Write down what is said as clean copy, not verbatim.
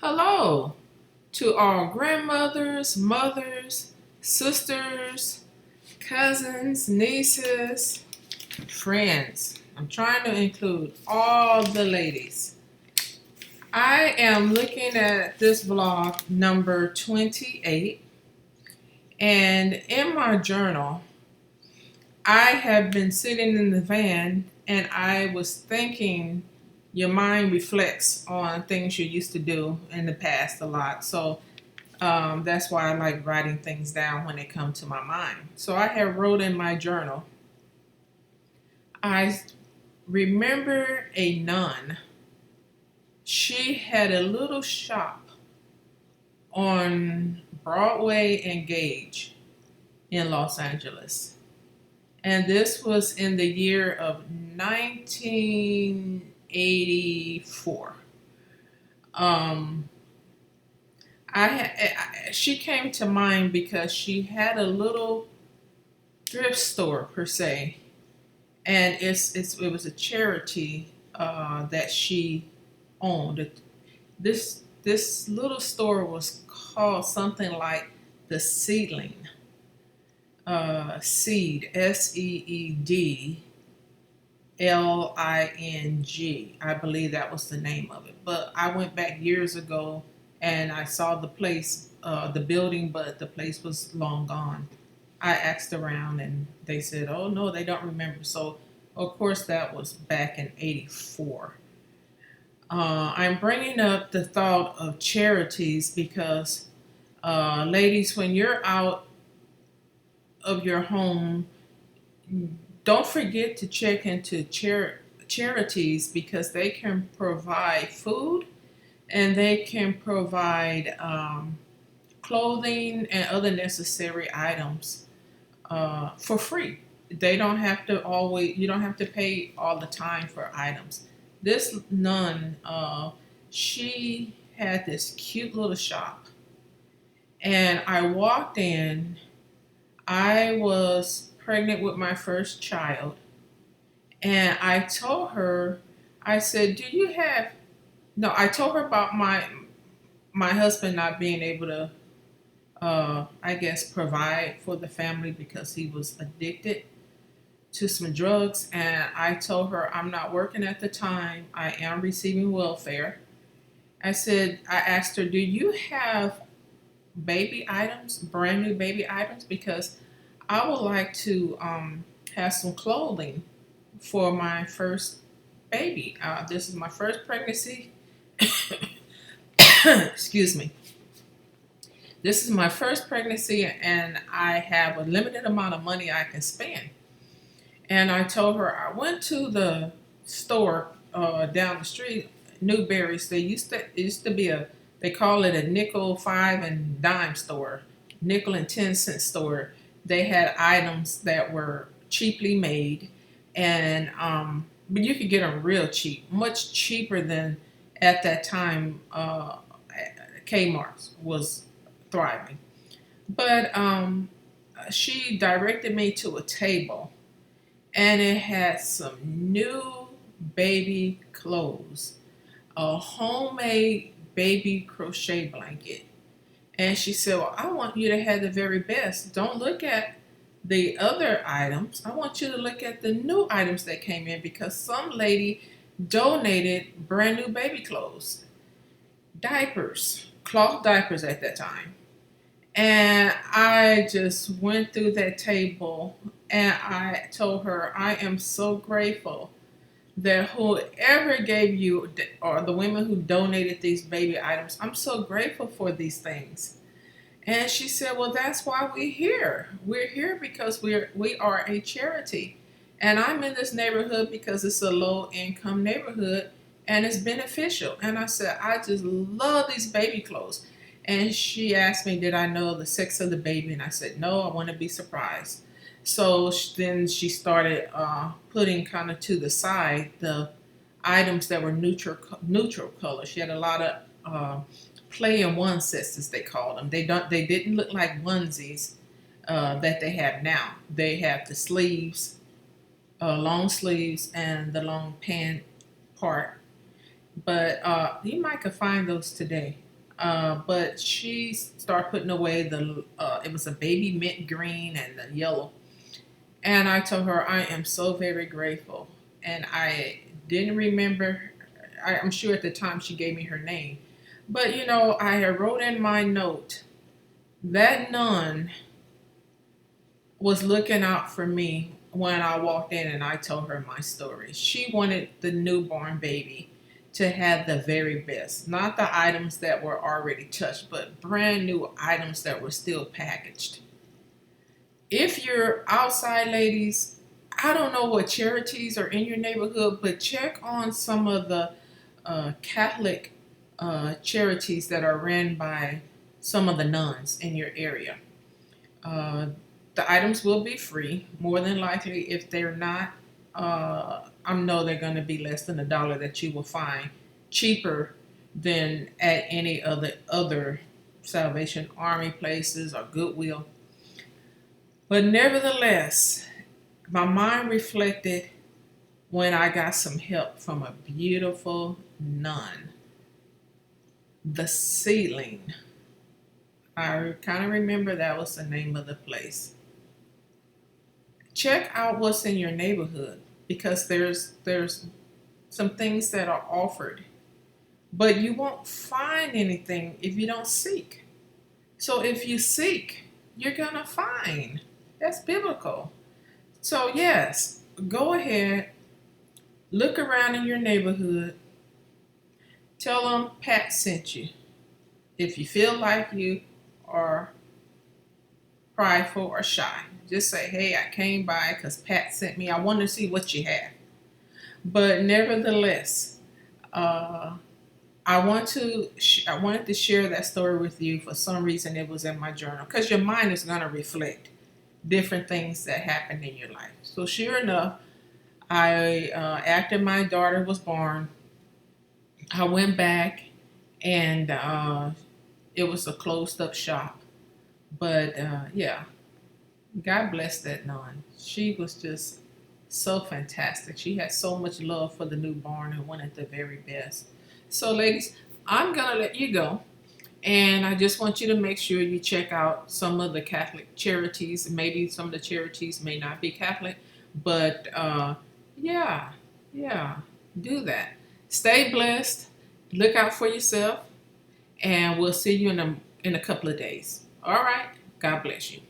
Hello to our grandmothers, mothers, sisters, cousins, nieces, friends. I'm trying to include all the ladies. I am looking at this vlog number 28, and in my journal, I have been sitting in the van and I was thinking your mind reflects on things you used to do in the past a lot. So that's why I like writing things down when they come to my mind. So I have wrote in my journal, I remember a nun. She had a little shop on Broadway and Gage in Los Angeles. And this was in the year of 1984. Um, she came to mind because she had a little thrift store per se, and it was a charity that she owned. This little store was called something like the Seedling. Seed, SEEDLING. I believe that was the name of it. But I went back years ago and I saw the place, the building, but the place was long gone. I asked around and they said, oh no, they don't remember. So, of course, that was back in 84. I'm bringing up the thought of charities because, ladies, when you're out of your home, don't forget to check into charities because they can provide food and they can provide clothing and other necessary items for free. They don't have to always, you don't have to pay all the time for items. This nun, she had this cute little shop, and I walked in. I was pregnant with my first child, and I told her, I said, "Do you have?" No, I told her about my husband not being able to, I guess, provide for the family because he was addicted to some drugs. And I told her I'm not working at the time. I am receiving welfare. I asked her, "Do you have baby items, brand new baby items? Because I would like to have some clothing for my first baby. This is my first pregnancy." Excuse me. This is my first pregnancy, and I have a limited amount of money I can spend. And I told her I went to the store down the street, Newberry's. It used to be they call it a nickel, five, and dime store, nickel and 10 cent store. They had items that were cheaply made, and but you could get them real cheap, much cheaper than at that time. Kmart was thriving, but she directed me to a table, and it had some new baby clothes, a homemade baby crochet blanket. And she said, well, I want you to have the very best. Don't look at the other items. I want you to look at the new items that came in because some lady donated brand new baby clothes, diapers, cloth diapers at that time. And I just went through that table and I told her, I am so grateful that whoever gave you, or the women who donated these baby items, I'm so grateful for these things. And she said, well, that's why we're here. We're here because we are a charity. And I'm in this neighborhood because it's a low income neighborhood and it's beneficial. And I said, I just love these baby clothes. And she asked me, did I know the sex of the baby? And I said, no, I want to be surprised. So then she started putting kind of to the side the items that were neutral color. She had a lot of play in one sets, as they called them. They didn't look like onesies that they have now. They have the sleeves, long sleeves, and the long pant part. But you might could find those today. But she started putting away it was a baby mint green and the yellow. And I told her, I am so very grateful. And I didn't remember, I'm sure at the time she gave me her name. But I had wrote in my note that nun was looking out for me when I walked in and I told her my story. She wanted the newborn baby to have the very best, not the items that were already touched, but brand new items that were still packaged. If you're outside, ladies, I don't know what charities are in your neighborhood, but check on some of the Catholic charities that are ran by some of the nuns in your area. Uh, the items will be free, more than likely. If they're not, I know they're going to be less than $1 that you will find cheaper than at any other Salvation Army places or Goodwill. But nevertheless, my mind reflected when I got some help from a beautiful nun, the Seedling. I kind of remember that was the name of the place. Check out what's in your neighborhood because there's some things that are offered, but you won't find anything if you don't seek. So if you seek, you're gonna find. That's biblical. So yes, go ahead, look around in your neighborhood, tell them Pat sent you. If you feel like you are prideful or shy, just say, hey, I came by because Pat sent me. I wanted to see what you have. But nevertheless, uh, I wanted to share that story with you. For some reason, it was in my journal because your mind is going to reflect different things that happened in your life. So sure enough, after my daughter was born, I went back and it was a closed up shop. But yeah, God bless that nun. She was just so fantastic. She had so much love for the newborn and wanted the very best. So, ladies, I'm going to let you go. And I just want you to make sure you check out some of the Catholic charities. Maybe some of the charities may not be Catholic, but yeah, yeah, do that. Stay blessed. Look out for yourself, and we'll see you in a couple of days. All right. God bless you.